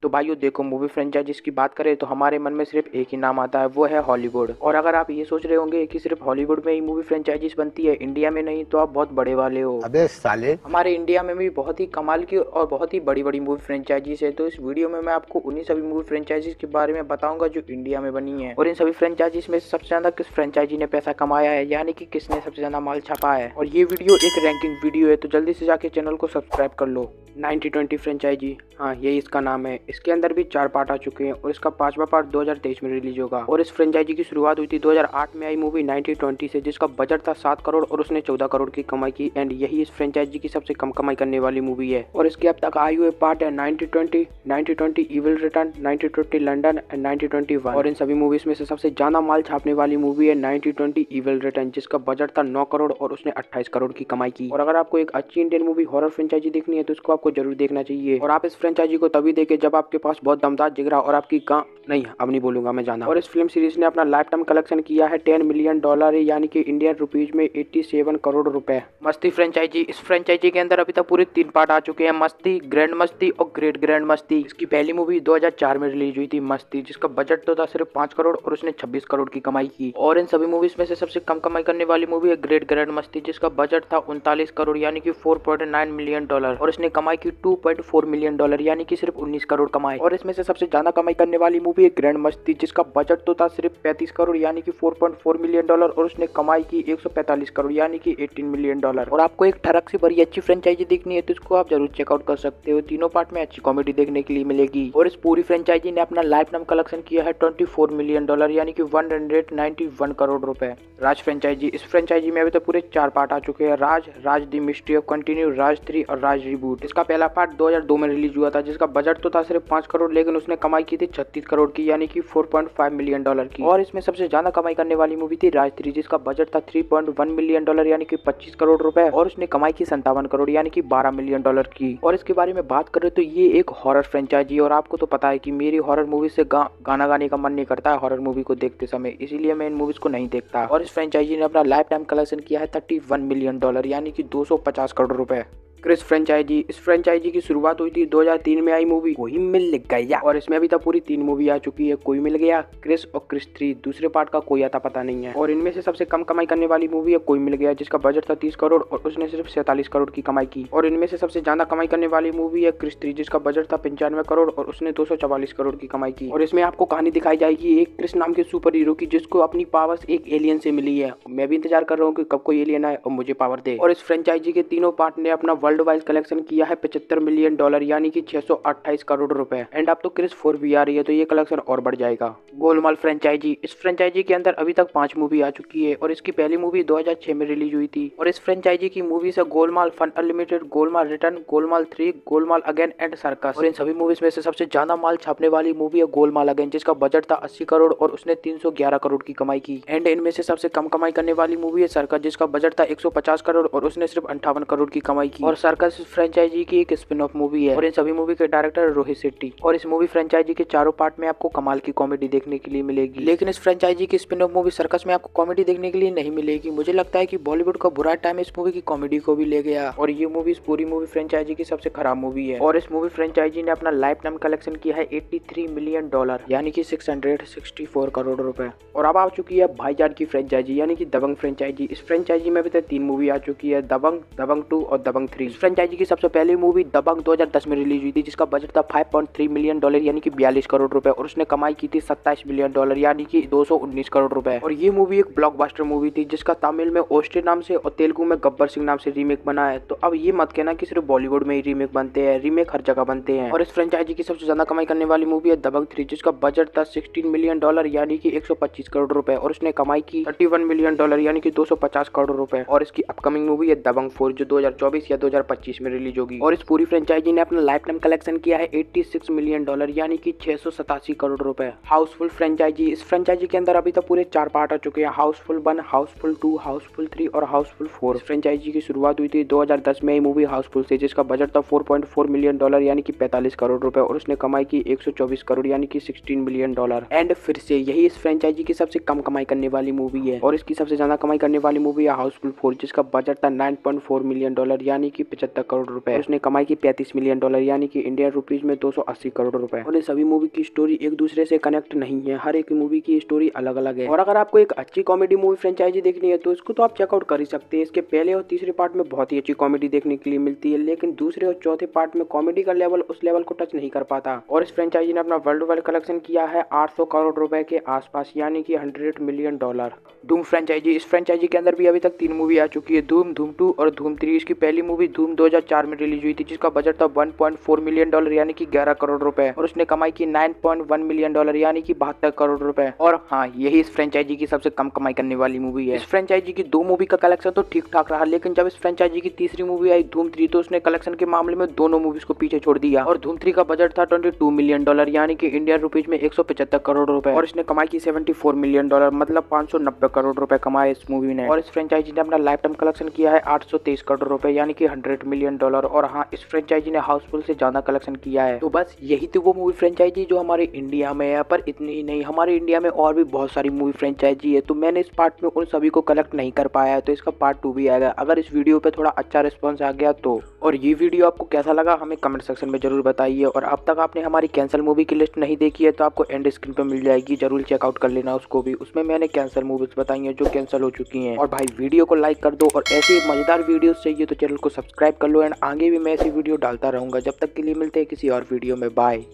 तो भाइयों देखो, मूवी फ्रेंचाइजीज की बात करें तो हमारे मन में सिर्फ एक ही नाम आता है, वो है हॉलीवुड। और अगर आप ये सोच रहे होंगे कि सिर्फ हॉलीवुड में ही मूवी फ्रेंचाइजीज बनती है, इंडिया में नहीं, तो आप बहुत बड़े वाले हो। अबे साले। हमारे इंडिया में भी बहुत ही कमाल की और बहुत ही बड़ी बड़ी मूवी फ्रेंचाइजीज है। तो इस वीडियो में मैं आपको उन्हीं सभी मूवी फ्रेंचाइजीज के बारे में बताऊंगा जो इंडिया में बनी है, और इन सभी फ्रेंचाइजीज में सबसे ज्यादा किस फ्रेंचाइजी ने पैसा कमाया है, यानी कि किसने सबसे ज्यादा माल छापा है। और ये वीडियो एक रैंकिंग वीडियो है, तो जल्दी से जाके चैनल को सब्सक्राइब कर लो। 9020 फ्रेंचाइजी, हाँ यही इसका नाम है। इसके अंदर भी 4 पार्ट आ चुके हैं और इसका 5वां पार्ट 2023 में रिलीज होगा। और इस फ्रेंचाइजी की शुरुआत हुई थी 2008 में आई मूवी 9020 से, जिसका बजट था 7 करोड़ और उसने 14 करोड़ की कमाई की। एंड यही इस फ्रेंचाइजी की सबसे कम कमाई करने वाली मूवी है। और इसके अब तक आए हुए पार्ट है 9020, 9020 इविल रिटर्न, 9020 लंदन एंड 9021। और इन सभी मूवीज में से सबसे ज्यादा माल छापने वाली मूवी है 9020 इविल रिटर्न, जिसका बजट था 9 करोड़ और उसने 28 करोड़ की कमाई की। और अगर आपको एक अच्छी इंडियन मूवी हॉरर फ्रेंचाइजी देखनी है तो इसको आपको जरूर देखना चाहिए। और आप इस फ्रेंचाइजी को तभी देखें जब आपके पास बहुत दमदार जिगरा और आपकी नहीं, अब नहीं बोलूंगा मैं, जाना। और इस फिल्म सीरीज ने अपना लाइफ टाइम कलेक्शन किया है $10 मिलियन, यानी कि इंडियन रुपीज में 87 करोड़ रुपए। मस्ती फ्रेंचाइजी, इस फ्रेंचाइजी के अंदर अभी तक पूरे 3 पार्ट आ चुके हैं, मस्ती, ग्रैंड मस्ती और ग्रेट ग्रैंड मस्ती। इसकी पहली मूवी 2004 में रिलीज हुई थी, मस्ती, जिसका बजट तो था सिर्फ 5 करोड़ और उसने 26 करोड़ की कमाई की। और इन सभी मूवीज में से सबसे कम कमाई करने वाली मूवी है ग्रेट ग्रैंड मस्ती, जिसका बजट था 39 करोड़ यानी कि $4.9 मिलियन, और इसने कमाई की $2.4 मिलियन यानी कि सिर्फ 19 करोड़ कमाए। और इसमें से सबसे ज्यादा कमाई करने वाली मूवी है ग्रैंड मस्ती, जिसका बजट तो था सिर्फ 35 करोड़ यानी कि $4.4 मिलियन, और उसने कमाई की 145 करोड़ यानी कि $18 मिलियन। और आपको एक ठरक से बड़ी अच्छी फ्रेंचाइजी देखनी है तो इसको आप जरूर चेकआउट कर सकते हो। तीनों पार्ट में अच्छी कॉमेडी देखने के लिए मिलेगी। और इस पूरी फ्रेंचाइजी ने अपना लाइफ टाइम कलेक्शन किया है $24 मिलियन यानी कि 191 करोड़ रुपए। राज फ्रेंचाइजी, इस फ्रेंचाइजी में अभी तक पूरे 4 पार्ट आ चुके हैं, राज, राज द मिस्ट्री ऑफ कंटिन्यू, राज 3 और राज रिबूट। इसका पहला पार्ट 2002 में रिलीज हुआ था, जिसका बजट तो था सिर्फ 5 करोड़, लेकिन उसने कमाई की थी 36 करोड़ की यानी कि $4.5 मिलियन की। और इसमें सबसे ज्यादा कमाई करने वाली मूवी थी राज 3, जिसका बजट था $3.1 मिलियन यानी कि 25 करोड़ रुपए, और उसने कमाई की 57 करोड़ यानी कि $12 मिलियन की। और इसके बारे में बात करें तो ये एक हॉरर फ्रेंचाइजी, और आपको तो पता है कि मेरी हॉरर मूवी से गाना गाने का मन नहीं करता है हॉरर मूवी को देखते समय, इसीलिए मैं इन मूवीज को नहीं देखता। और इस फ्रेंचाइजी ने अपना लाइफ टाइम कलेक्शन किया है $31 मिलियन यानी कि 250 करोड़ रुपए। क्रिस फ्रेंचाइजी, इस फ्रेंचाइजी की शुरुआत हुई थी 2003 में आई मूवी कोई मिल गया, और इसमें अभी तक पूरी 3 मूवी आ चुकी है, कोई मिल गया, क्रिस और क्रिस 3। दूसरे पार्ट का कोई आता पता नहीं है। और इनमें से सबसे कम कमाई करने वाली मूवी है कोई मिल गया, जिसका बजट था 30 करोड़ और उसने सिर्फ 47 करोड़ की कमाई की। और इनमें से सबसे ज्यादा कमाई करने वाली मूवी है क्रिस 3, जिसका बजट था 95 करोड़ और उसने 244 करोड़ की कमाई की। और इसमें आपको कहानी दिखाई जाएगी एक क्रिस नाम के सुपर हीरो की, जिसको अपनी पावर्स एक एलियन से मिली है। मैं भी इंतजार कर रहा हूँ कि कब कोई एलियन आए और मुझे पावर दे। और इस फ्रेंचाइजी के तीनों पार्ट ने अपना वर्ल्ड वाइड कलेक्शन किया है $75 मिलियन यानी कि 628 करोड़ रुपए। एंड अब तो क्रिस 4 भी आ रही है, तो ये कलेक्शन और बढ़ जाएगा। गोलमाल फ्रेंचाइजी, इस फ्रेंचाइजी के अंदर अभी तक 5 मूवी आ चुकी है, और इसकी पहली मूवी 2006 में रिलीज हुई थी। और इस फ्रेंचाइजी की मूवी से Golmaal, fun unlimited, Golmaal return, Golmaal 3, Golmaal again and circus. और इन सभी मूवीज में से सबसे ज्यादा माल छापने वाली मूवी है गोलमाल अगेन, जिसका बजट था 80 करोड़ और उसने 311 करोड़ की कमाई की। एंड इनमें से सबसे कम कमाई करने वाली मूवी है सर्कस, जिसका बजट था 150 करोड़ और उसने सिर्फ 58 करोड़ की कमाई की। और सर्कस फ्रेंचाइजी की एक स्पिन ऑफ मूवी है, और इन सभी मूवी के डायरेक्टर रोहित शेट्टी। और इस मूवी फ्रेंचाइजी के चारों पार्ट में आपको कमाल की कॉमेडी देखने के लिए मिलेगी, लेकिन इस फ्रेंचाइजी की स्पिन ऑफ मूवी सर्कस में आपको कॉमेडी देखने के लिए नहीं मिलेगी। मुझे लगता है कि बॉलीवुड का बुरा टाइम इस मूवी की कॉमेडी को भी ले गया, और ये मूवी इस पूरी मूवी फ्रेंचाइजी की सबसे खराब मूवी है। और इस मूवी फ्रेंचाइजी ने अपना लाइफ टाइम कलेक्शन किया है $83 मिलियन यानी कि 664 करोड़ रुपए। और अब आ चुकी है भाईजान की फ्रेंचाइजी यानी कि दबंग फ्रेंचाइजी। इस फ्रेंचाइजी में अभी तक 3 मूवी आ चुकी है, दबंग, दबंग 2 और दबंग 3। इस फ्रेंचाइजी की सबसे पहली मूवी दबंग 2010 में रिलीज हुई थी, जिसका बजट था $5.3 मिलियन यानी कि 42 करोड़ रुपए, और उसने कमाई की थी $27 मिलियन यानी कि 219 करोड़ रुपए। और ये मूवी एक ब्लॉकबस्टर मूवी थी, जिसका तमिल में ओस्टे नाम से और तेलुगु में गब्बर सिंह नाम से रीमेक बना है। तो अब ये मत कहना कि सिर्फ बॉलीवुड में ही रीमेक बनते हैं, रीमेक हर जगह बनते हैं। और इस फ्रेंचाइजी की सबसे ज्यादा कमाई करने वाली मूवी है दबंग 3, जिसका बजट था $16 मिलियन यानी कि 125 करोड़ रुपए, और उसने कमाई की $31 मिलियन यानी कि 250 करोड़ रुपए। और इसकी अपकमिंग मूवी है दबंग 4, जो 2024 या 2025 में रिलीज होगी। और इस पूरी फ्रेंचाइजी ने अपना लाइफ टाइम कलेक्शन किया है $86 मिलियन यानी कि 687 करोड़ रुपए। हाउसफुल फ्रेंचाइजी, इस फ्रेंचाइजी के अंदर अभी तक पूरे 4 पार्ट आ चुके हैं, हाउसफुल 1, हाउसफुल 2, हाउसफुल 3 और हाउसफुल 4। इस फ्रेंचाइजी की शुरुआत हुई थी 2010 में मूवी हाउसफुल से, जिसका बजट था $4.4 मिलियन यानी कि 45 करोड़ रुपए, और उसने कमाई की 124 करोड़ यानी कि $16 मिलियन। एंड फिर से यही इस फ्रेंचाइजी की सबसे कम कमाई करने वाली मूवी है, और इसकी सबसे ज्यादा कमाई करने वाली मूवी है हाउसफुल 4, जिसका बजट था $9.4 मिलियन यानी कि 175 करोड़ रुपए। उसने कमाई की $35 मिलियन यानी कि इंडियन रुपीज में 280 करोड़ रुपए। और ये सभी मूवी की स्टोरी एक दूसरे से कनेक्ट नहीं है, हर एक मूवी की स्टोरी अलग अलग है। और अगर आपको एक अच्छी कॉमेडी मूवी फ्रेंचाइजी देखनी है तो इसको तो आप चेकआउट कर ही सकते हैं। इसके पहले और तीसरे पार्ट में बहुत ही अच्छी कॉमेडी देखने के लिए मिलती है, लेकिन दूसरे और चौथे पार्ट में कॉमेडी का लेवल उस लेवल को टच नहीं कर पाता। और इस फ्रेंचाइजी ने अपना वर्ल्ड वाइड कलेक्शन किया है 800 करोड़ रुपए के आसपास, यानी कि $100 मिलियन। धूम फ्रेंचाइजी, इस फ्रेंचाइजी के अंदर भी अभी तक 3 मूवी आ चुकी है, धूम, धूम 2 और धूम 3। इसकी पहली मूवी धूम 2004 में रिलीज हुई थी, जिसका बजट था $1.4 मिलियन यानी कि 11 करोड़ रुपए। और उसने कमाई की $9.1 मिलियन यानी कि 72 करोड़ रुपए। और हाँ, यही इस फ्रेंचाइजी की सबसे कम कमाई करने वाली मूवी है। इस फ्रेंचाइजी की 2 मूवी का कलेक्शन तो ठीक ठाक रहा, लेकिन जब इस फ्रेंचाइजी की तीसरी मूवी आई धूम 3 तो उसने कलेक्शन के मामले में दोनों मूवीज को पीछे छोड़ दिया। और धूम 3 का बजट था $22 मिलियन यानी कि इंडियन रुपीज में 175 करोड़ रुपए। और इसने कमाई की $74 मिलियन, मतलब 590 करोड़ रुपए कमाए इस मूवी ने। और इस फ्रेंचाइजी ने अपना लाइफ टाइम कलेक्शन किया है 823 करोड़ रुपए यानी कि $100 मिलियन। और हाँ, इस फ्रेंचाइजी ने हाउसफुल से ज्यादा कलेक्शन किया है। तो बस यही थी वो मूवी फ्रेंचाइजी जो हमारे इंडिया में है, पर इतनी ही नहीं, हमारे इंडिया में और भी बहुत सारी मूवी फ्रेंचाइजी है। तो मैंने इस पार्ट में उन सभी को कलेक्ट नहीं कर पाया है, तो इसका पार्ट 2 भी आएगा अगर इस वीडियो पे थोड़ा अच्छा रिस्पॉन्स आ गया तो। और ये वीडियो आपको कैसा लगा हमें कमेंट सेक्शन में जरूर बताइए। और अब तक आपने हमारी कैंसिल मूवी की लिस्ट नहीं देखी है तो आपको एंड स्क्रीन पे मिल जाएगी, जरूर चेकआउट कर लेना उसको भी। उसमें मैंने कैंसिल मूवीज बताई है जो कैंसिल हो चुकी हैं। और भाई वीडियो को लाइक कर दो, और ऐसी मजेदार वीडियोस चाहिए तो चैनल को सब्सक्राइब कर लो। एंड आगे भी मैं ऐसी वीडियो डालता रहूंगा। जब तक के लिए मिलते हैं किसी और वीडियो में, बाय।